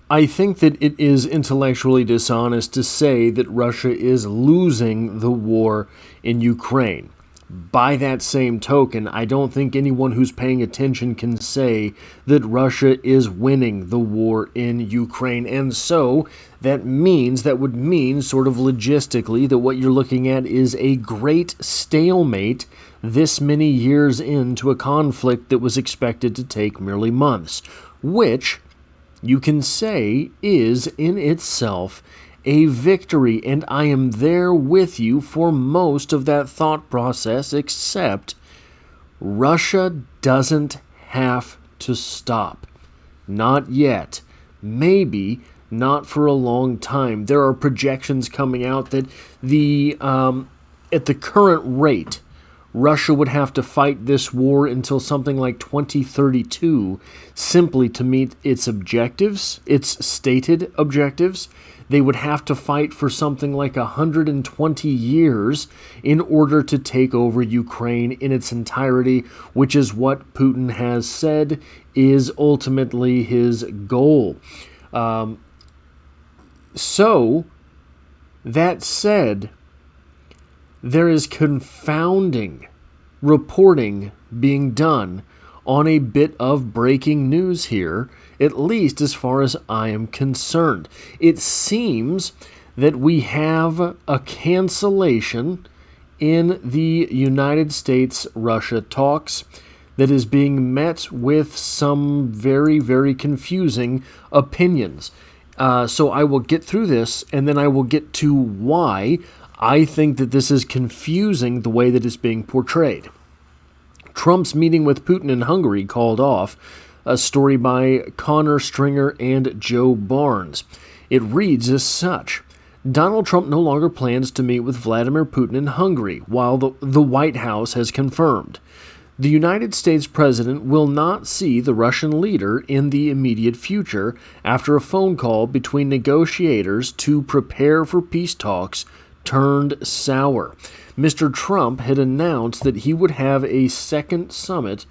I think that it is intellectually dishonest to say that Russia is losing the war in Ukraine. By that same token, I don't think anyone who's paying attention can say that Russia is winning the war in Ukraine. And so that would mean, sort of logistically, that what you're looking at is a great stalemate this many years into a conflict that was expected to take merely months, which you can say is in itself a victory, and I am there with you for most of that thought process, except Russia doesn't have to stop. Not yet. Maybe not for a long time. There are projections coming out that at the current rate, Russia would have to fight this war until something like 2032 simply to meet its objectives, its stated objectives. They would have to fight for something like 120 years in order to take over Ukraine in its entirety, which is what Putin has said is ultimately his goal. So, that said, there is confounding reporting being done on a bit of breaking news here, at least as far as I am concerned. It seems that we have a cancellation in the United States-Russia talks that is being met with some very, very confusing opinions. So I will get through this, and then I will get to why I think that this is confusing the way that it's being portrayed. Trump's meeting with Putin in Hungary called off, a story by Connor Stringer and Joe Barnes. It reads as such: Donald Trump no longer plans to meet with Vladimir Putin in Hungary, while the White House has confirmed. The United States president will not see the Russian leader in the immediate future after a phone call between negotiators to prepare for peace talks turned sour. Mr. Trump had announced that he would have a second summit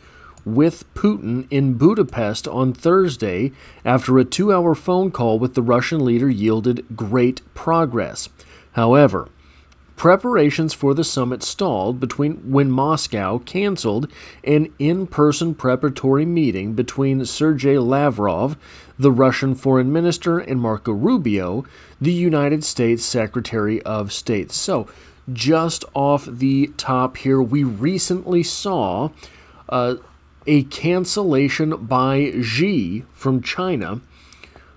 with Putin in Budapest on Thursday after a 2-hour phone call with the Russian leader yielded great progress. However, preparations for the summit stalled when Moscow canceled an in-person preparatory meeting between Sergei Lavrov, the Russian foreign minister, and Marco Rubio, the United States Secretary of State. So, just off the top here, we recently saw a cancellation by Xi from China,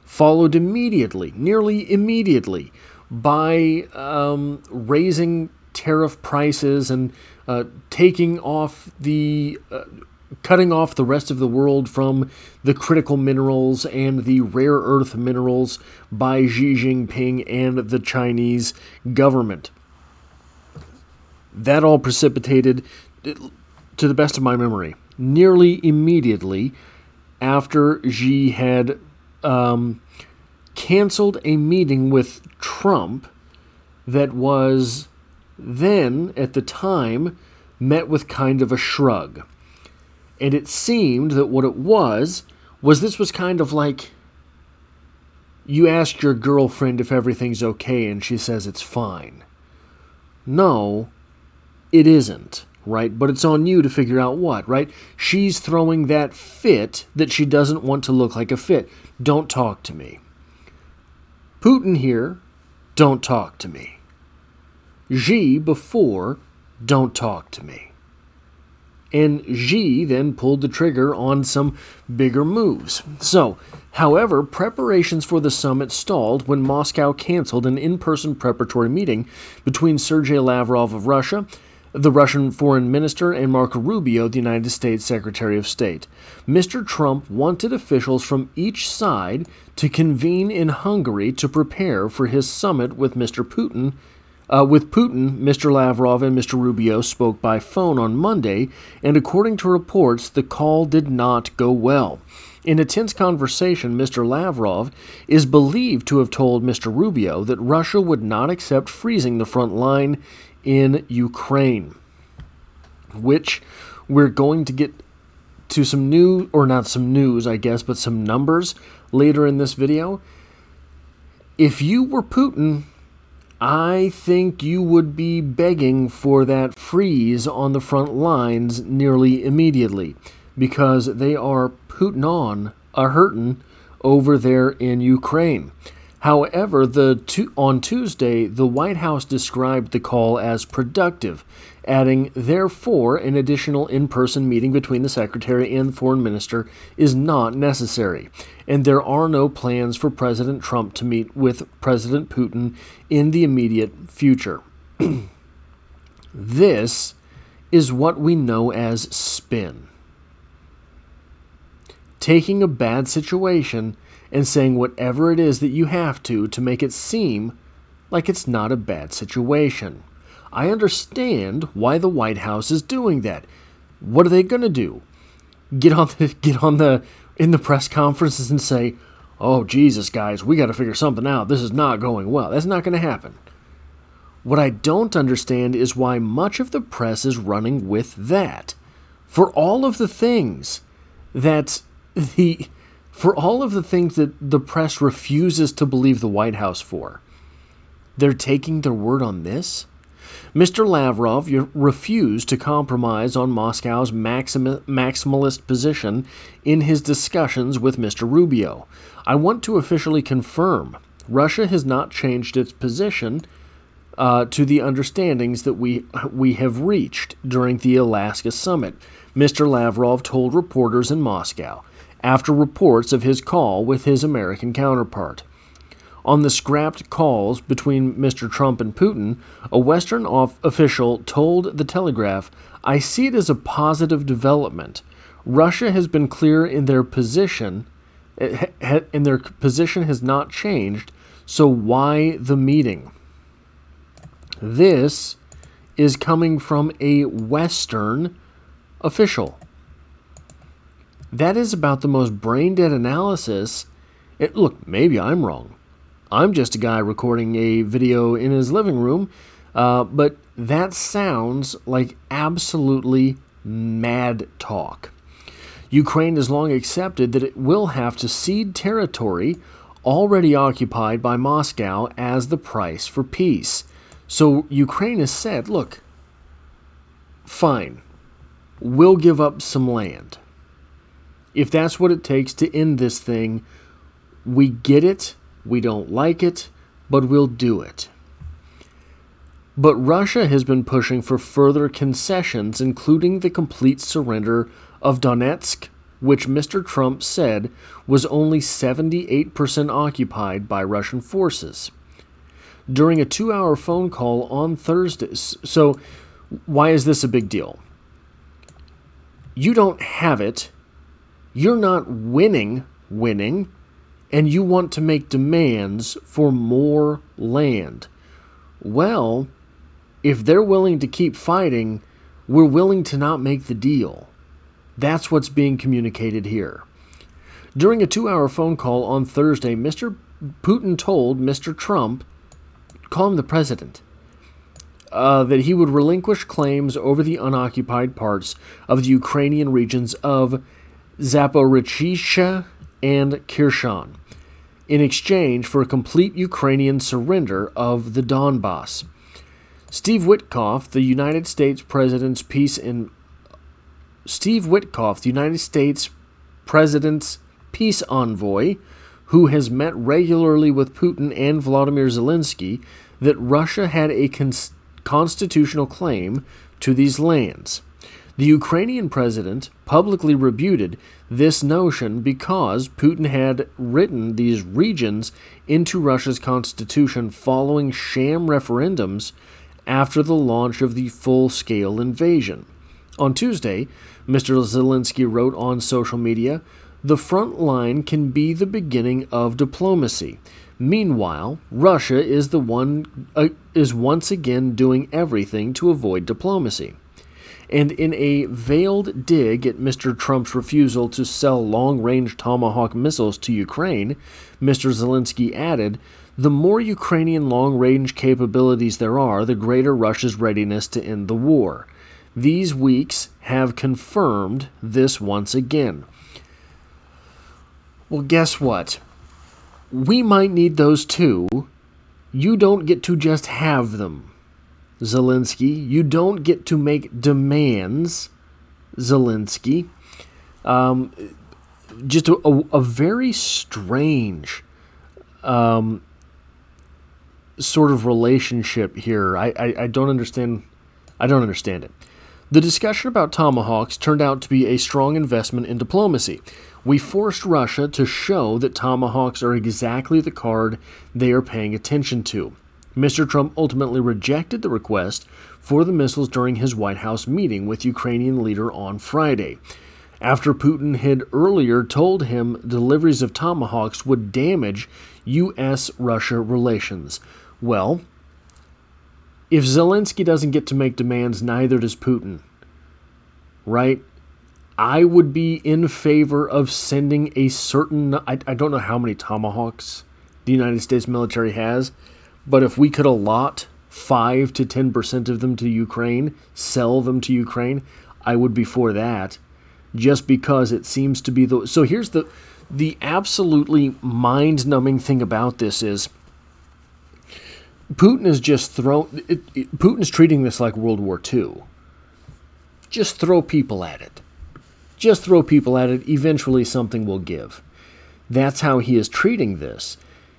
followed immediately, nearly immediately, by raising tariff prices and cutting off the rest of the world from the critical minerals and the rare earth minerals by Xi Jinping and the Chinese government. That all precipitated, to the best of my memory, nearly immediately after Xi had canceled a meeting with Trump that was then, at the time, met with kind of a shrug. And it seemed that what it was this was kind of like you ask your girlfriend if everything's okay and she says it's fine. No, it isn't, right? But it's on you to figure out what, right? She's throwing that fit that she doesn't want to look like a fit. Don't talk to me. Putin here, don't talk to me. Xi before, don't talk to me. And Xi then pulled the trigger on some bigger moves. So, however, preparations for the summit stalled when Moscow canceled an in-person preparatory meeting between Sergei Lavrov of Russia, the Russian foreign minister, and Marco Rubio, the United States Secretary of State. Mr. Trump wanted officials from each side to convene in Hungary to prepare for his summit with Mr. Putin. Mr. Lavrov and Mr. Rubio spoke by phone on Monday, and according to reports, the call did not go well. In a tense conversation, Mr. Lavrov is believed to have told Mr. Rubio that Russia would not accept freezing the front line in Ukraine, which we're going to get to some new, or not some news, I guess, but some numbers later in this video. If you were Putin, I think you would be begging for that freeze on the front lines nearly immediately, because they are Putin on a hurtin' over there in Ukraine. However, on Tuesday, the White House described the call as productive, adding, therefore, an additional in-person meeting between the Secretary and the Foreign Minister is not necessary, and there are no plans for President Trump to meet with President Putin in the immediate future. This is what we know as spin. Taking a bad situation and saying whatever it is that you have to make it seem like it's not a bad situation. I understand why the White House is doing that. What are they going to do? Get on in the press conferences and say, "Oh, Jesus, guys, we got to figure something out. This is not going well." That's not going to happen. What I don't understand is why much of the press is running with that. For all of the things that the press refuses to believe the White House for, they're taking their word on this? Mr. Lavrov refused to compromise on Moscow's maximalist position in his discussions with Mr. Rubio. I want to officially confirm Russia has not changed its position to the understandings that we have reached during the Alaska summit, Mr. Lavrov told reporters in Moscow, after reports of his call with his American counterpart. On the scrapped calls between Mr. Trump and Putin, a Western official told The Telegraph, "I see it as a positive development. Russia has been clear in their position, and their position has not changed, so why the meeting?" This is coming from a Western official. That is about the most brain-dead analysis. Look, maybe I'm wrong. I'm just a guy recording a video in his living room, but that sounds like absolutely mad talk. Ukraine has long accepted that it will have to cede territory already occupied by Moscow as the price for peace. So Ukraine has said, look, fine, we'll give up some land. If that's what it takes to end this thing, we get it, we don't like it, but we'll do it. But Russia has been pushing for further concessions, including the complete surrender of Donetsk, which Mr. Trump said was only 78% occupied by Russian forces. During a 2-hour phone call on Thursday. So why is this a big deal? You don't have it. You're not winning, and you want to make demands for more land. Well, if they're willing to keep fighting, we're willing to not make the deal. That's what's being communicated here. During a 2-hour phone call on Thursday, Mr. Putin told Mr. Trump, call him the president, that he would relinquish claims over the unoccupied parts of the Ukrainian regions of Zaporizhzhia and Kherson in exchange for a complete Ukrainian surrender of the Donbass. Steve Witkoff, the United States President's peace envoy, who has met regularly with Putin and Volodymyr Zelensky, that Russia had a constitutional claim to these lands. The Ukrainian president publicly rebutted this notion because Putin had written these regions into Russia's constitution following sham referendums after the launch of the full-scale invasion. On Tuesday, Mr. Zelensky wrote on social media, "The front line can be the beginning of diplomacy. Meanwhile, Russia is once again doing everything to avoid diplomacy." And in a veiled dig at Mr. Trump's refusal to sell long-range Tomahawk missiles to Ukraine, Mr. Zelensky added, "The more Ukrainian long-range capabilities there are, the greater Russia's readiness to end the war. These weeks have confirmed this once again. Well, guess what? We might need those too. You don't get to just have them, Zelensky. You don't get to make demands, Zelensky. Just a very strange sort of relationship here. I don't understand. I don't understand it. The discussion about tomahawks turned out to be a strong investment in diplomacy. We forced Russia to show that tomahawks are exactly the card they are paying attention to. Mr. Trump ultimately rejected the request for the missiles during his White House meeting with Ukrainian leader on Friday, after Putin had earlier told him deliveries of tomahawks would damage U.S.-Russia relations. Well, if Zelensky doesn't get to make demands, neither does Putin, right? I would be in favor of sending a certain, I don't know how many tomahawks the United States military has, but if we could allot 5 to 10% of them to Ukraine, sell them to Ukraine, I would be for that, just because it seems to be the... So here's the absolutely mind-numbing thing about this is Putin is just Putin's treating this like World War II. Just throw people at it. Just throw people at it. Eventually something will give. That's how he is treating this.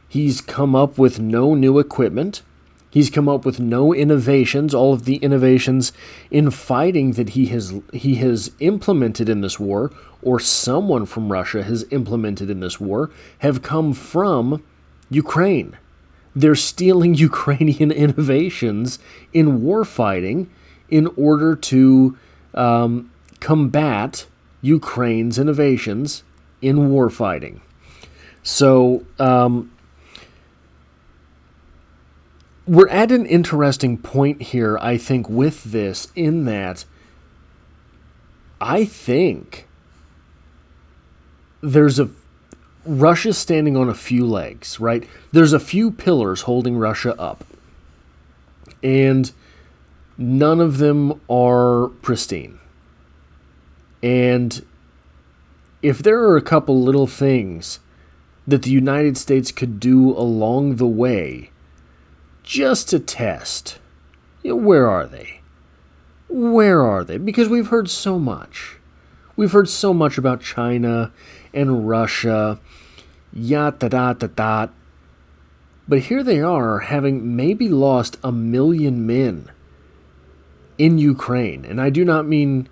He's come up with no new equipment. He's come up with no innovations. All of the innovations in fighting that he has implemented in this war, or someone from Russia has implemented in this war, have come from Ukraine. They're stealing Ukrainian innovations in war fighting in order to combat Ukraine's innovations in war fighting. So we're at an interesting point here, I think, with this, in that I think Russia's standing on a few legs, right? There's a few pillars holding Russia up, and none of them are pristine. And if there are a couple little things that the United States could do along the way just to test, where are they? Where are they? Because we've heard so much. We've heard so much about China and Russia, yat-da-da-da-da. But here they are, having maybe lost 1 million men in Ukraine. And I do not mean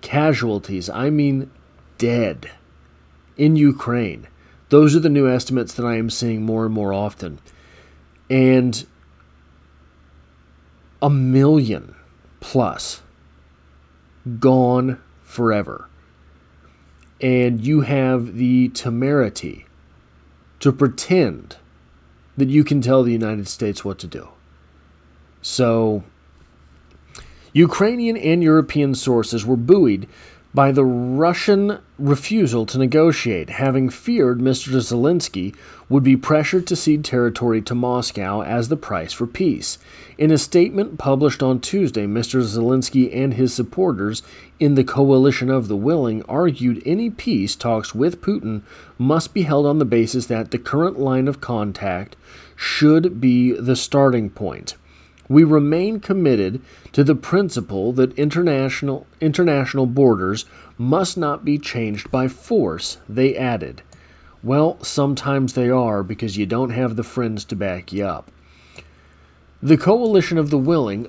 casualties, I mean dead in Ukraine. Those are the new estimates that I am seeing more and more often. And 1 million plus gone forever. And you have the temerity to pretend that you can tell the United States what to do. So, Ukrainian and European sources were buoyed by the Russian refusal to negotiate, having feared Mr. Zelensky would be pressured to cede territory to Moscow as the price for peace. In a statement published on Tuesday, Mr. Zelensky and his supporters in the Coalition of the Willing argued any peace talks with Putin must be held on the basis that the current line of contact should be the starting point. We remain committed to the principle that international borders must not be changed by force, they added. Well, sometimes they are, because you don't have the friends to back you up. The Coalition of the Willing,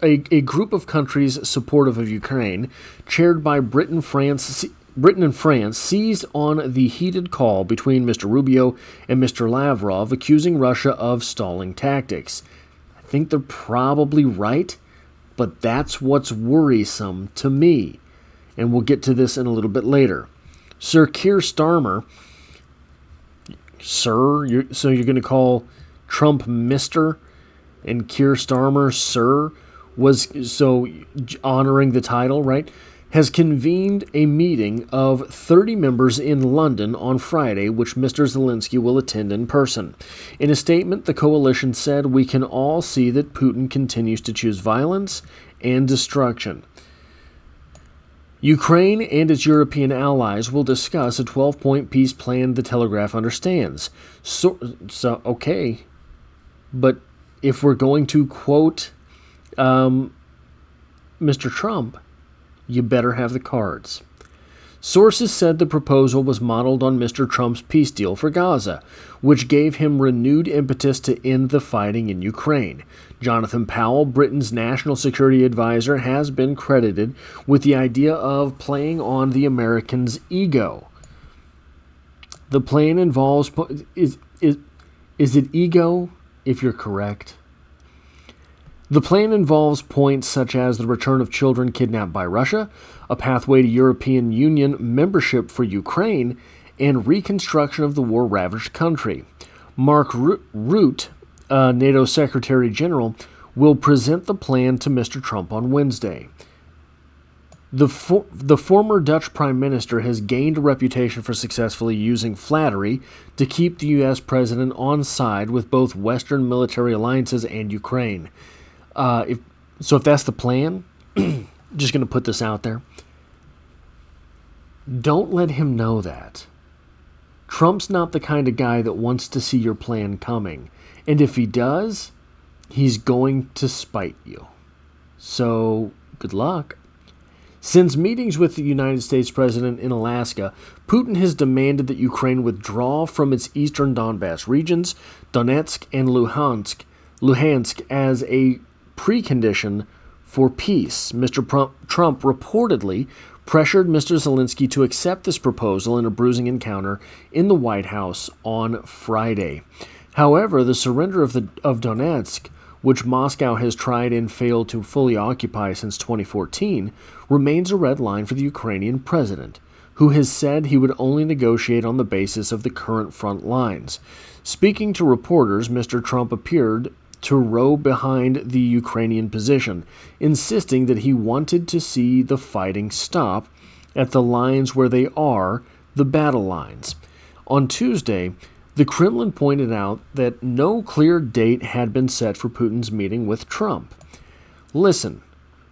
a group of countries supportive of Ukraine, chaired by Britain and France, seized on the heated call between Mr. Rubio and Mr. Lavrov, accusing Russia of stalling tactics. I think they're probably right, but that's what's worrisome to me. And we'll get to this in a little bit later. Sir Keir Starmer, so you're going to call Trump Mr. and Keir Starmer Sir, was so honoring the title, right? Has convened a meeting of 30 members in London on Friday, which Mr. Zelensky will attend in person. In a statement, the coalition said, "We can all see that Putin continues to choose violence and destruction. Ukraine and its European allies will discuss a 12-point peace plan, the Telegraph understands. So okay, but if we're going to quote Mr. Trump, you better have the cards. Sources said the proposal was modeled on Mr. Trump's peace deal for Gaza, which gave him renewed impetus to end the fighting in Ukraine. Jonathan Powell, Britain's national security advisor, has been credited with the idea of playing on the Americans' ego. The plan involves... Is it ego, if you're correct? The plan involves points such as the return of children kidnapped by Russia, a pathway to European Union membership for Ukraine, and reconstruction of the war-ravaged country. Mark Rutte, NATO Secretary General, will present the plan to Mr. Trump on Wednesday. The former Dutch Prime Minister has gained a reputation for successfully using flattery to keep the U.S. president on side with both Western military alliances and Ukraine. If that's the plan, just going to put this out there. Don't let him know that. Trump's not the kind of guy that wants to see your plan coming. And if he does, he's going to spite you. So, good luck. Since meetings with the United States President in Alaska, Putin has demanded that Ukraine withdraw from its eastern Donbass regions, Donetsk and Luhansk as a precondition for peace. Mr. Trump reportedly pressured Mr. Zelensky to accept this proposal in a bruising encounter in the White House on Friday. However, the surrender of Donetsk, which Moscow has tried and failed to fully occupy since 2014, remains a red line for the Ukrainian president, who has said he would only negotiate on the basis of the current front lines. Speaking to reporters, Mr. Trump appeared to row behind the Ukrainian position, insisting that he wanted to see the fighting stop at the lines where they are, the battle lines. On Tuesday, the Kremlin pointed out that no clear date had been set for Putin's meeting with Trump. Listen,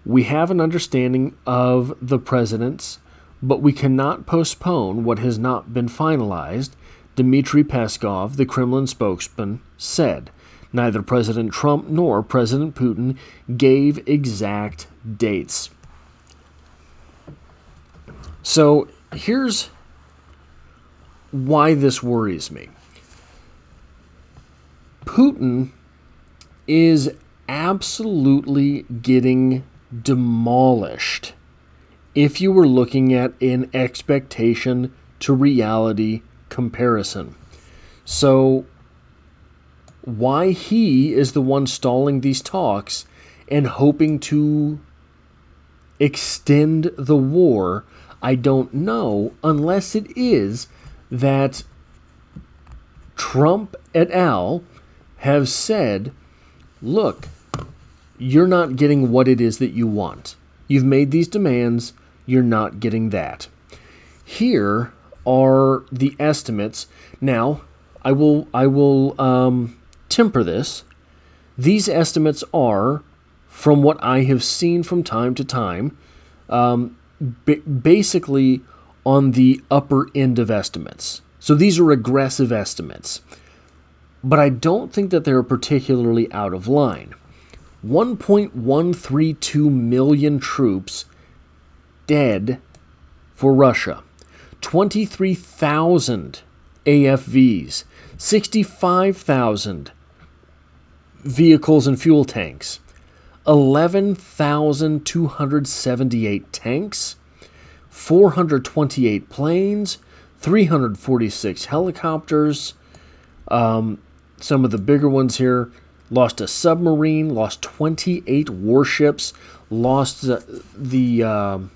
we have an understanding of the president's, but we cannot postpone what has not been finalized, Dmitry Peskov, the Kremlin spokesman, said. Neither President Trump nor President Putin gave exact dates. So here's why this worries me. Putin is absolutely getting demolished if you were looking at an expectation to reality comparison. So why he is the one stalling these talks and hoping to extend the war, I don't know, unless it is that Trump et al. Have said, look, you're not getting what it is that you want. You've made these demands, you're not getting that. Here are the estimates. Now, I will temper this. These estimates are from what I have seen from time to time, basically on the upper end of estimates. So these are aggressive estimates. But I don't think that they're particularly out of line. 1.132 million troops dead for Russia. 23,000 AFVs. 65,000 vehicles and fuel tanks. 11,278 tanks. 428 planes. 346 helicopters. Some of the bigger ones here, lost a submarine, lost 28 warships, lost the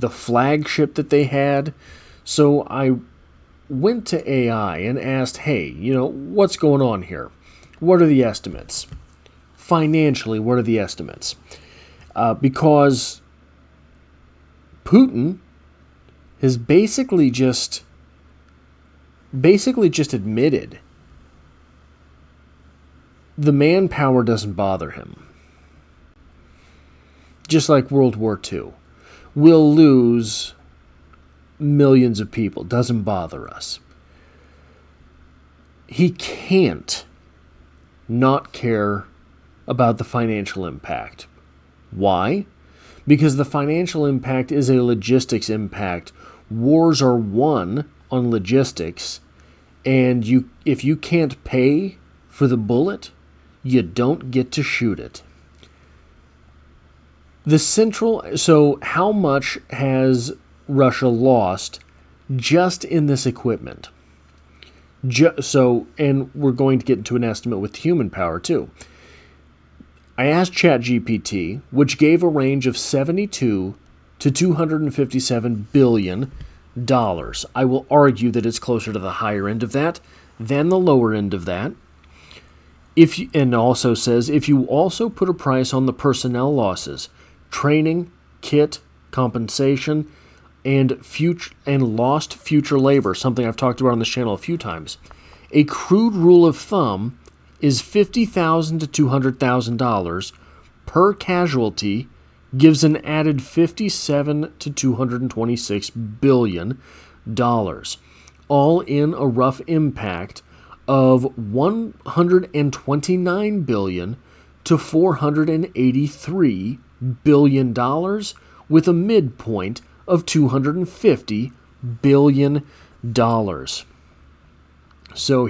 flagship that they had. So I went to AI and asked, hey, what's going on here? What are the estimates? Financially, what are the estimates? Because Putin has basically just admitted the manpower doesn't bother him. just like World War II. We'll lose millions of people. Doesn't bother us. He can't not care about the financial impact. Why? Because the financial impact is a logistics impact. Wars are won on logistics, and if you can't pay for the bullet, you don't get to shoot it. So how much has Russia lost just in this equipment? And we're going to get into an estimate with human power too. I asked ChatGPT, which gave a range of $72 to $257 billion. I will argue that it's closer to the higher end of that than the lower end of that. And also says, if you also put a price on the personnel losses, training, kit, compensation, and lost future labor, something I've talked about on this channel a few times, a crude rule of thumb is $50,000 to $200,000 per casualty, gives an added $57 to $226 billion, all in a rough impact of $129 billion to $483 billion, with a midpoint of $250 billion. So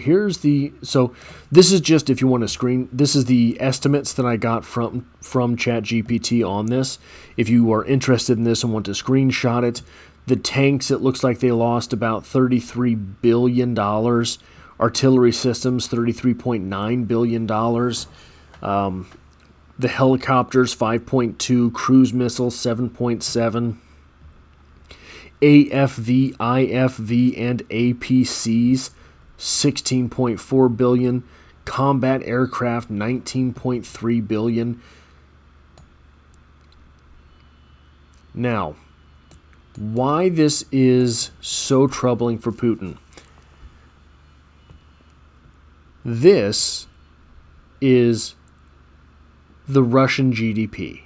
this is just, if you want to this is the estimates that I got from ChatGPT on this. If you are interested in this and want to screenshot it, the tanks, it looks like they lost about $33 billion. Artillery systems, $33.9 billion. The helicopters, 5.2, cruise missiles, 7.7. AFV, IFV, and APCs, $16.4 billion. Combat aircraft, $19.3 billion. Now, why this is so troubling for Putin. This is the Russian GDP.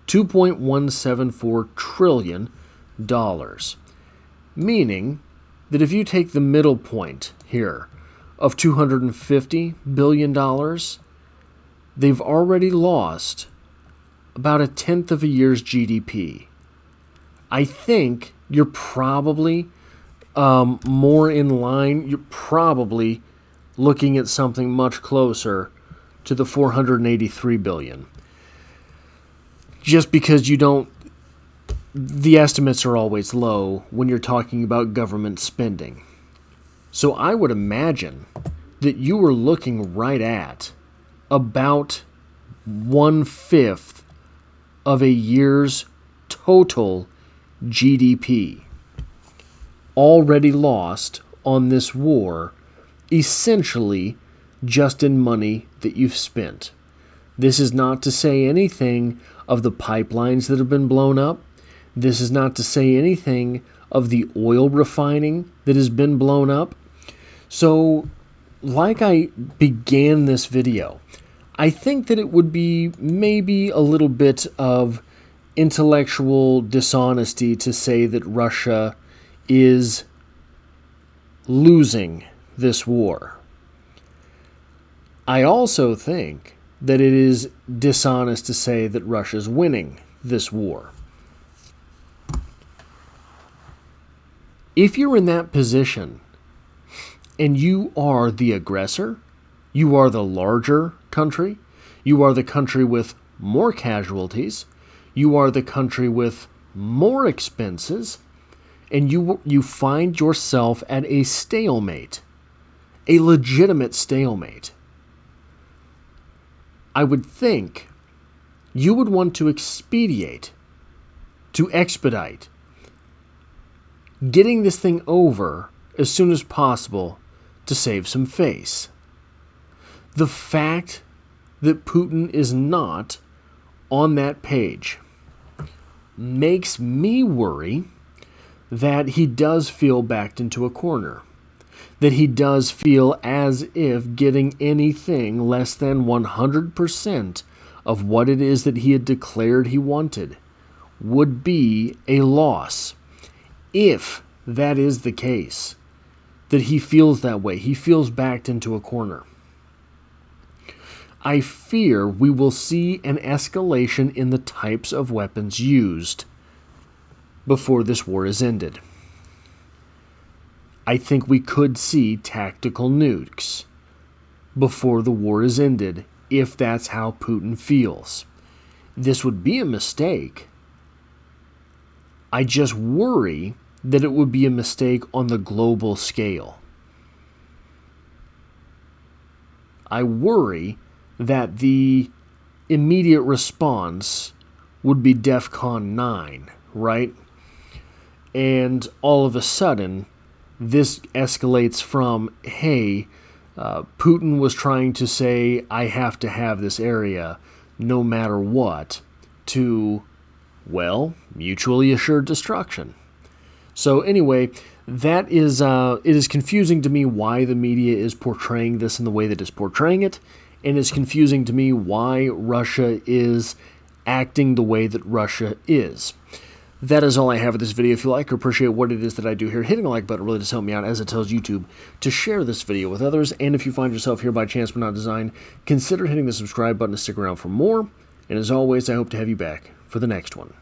$2.174 trillion. Meaning that if you take the middle point here of $250 billion, they've already lost about a tenth of a year's GDP. I think you're probably more in line. You're probably looking at something much closer to the $483 billion. Just because the estimates are always low when you're talking about government spending. So I would imagine that you were looking right at about 1/5 of a year's total GDP already lost on this war, essentially just in money that you've spent. This is not to say anything of the pipelines that have been blown up. This is not to say anything of the oil refining that has been blown up. So, like I began this video, I think that it would be maybe a little bit of intellectual dishonesty to say that Russia is losing this war. I also think that it is dishonest to say that Russia's winning this war. If you're in that position and you are the aggressor, you are the larger country, you are the country with more casualties, you are the country with more expenses, and you find yourself at a stalemate, a legitimate stalemate, I would think you would want to expedite getting this thing over as soon as possible to save some face. The fact that Putin is not on that page makes me worry that he does feel backed into a corner, that he does feel as if getting anything less than 100% of what it is that he had declared he wanted would be a loss. If that is the case, that he feels that way, he feels backed into a corner, I fear we will see an escalation in the types of weapons used before this war is ended. I think we could see tactical nukes before the war is ended, if that's how Putin feels. This would be a mistake. I just worry that it would be a mistake on the global scale. I worry that the immediate response would be DEFCON 9, right? And all of a sudden, this escalates from, hey, Putin was trying to say, I have to have this area no matter what, to, well, mutually assured destruction. So anyway, that is, it is confusing to me why the media is portraying this in the way that it's portraying it, and it's confusing to me why Russia is acting the way that Russia is. That is all I have for this video. If you like or appreciate what it is that I do here, hitting the like button really does help me out, as it tells YouTube to share this video with others. And if you find yourself here by chance but not design, consider hitting the subscribe button to stick around for more. And as always, I hope to have you back for the next one.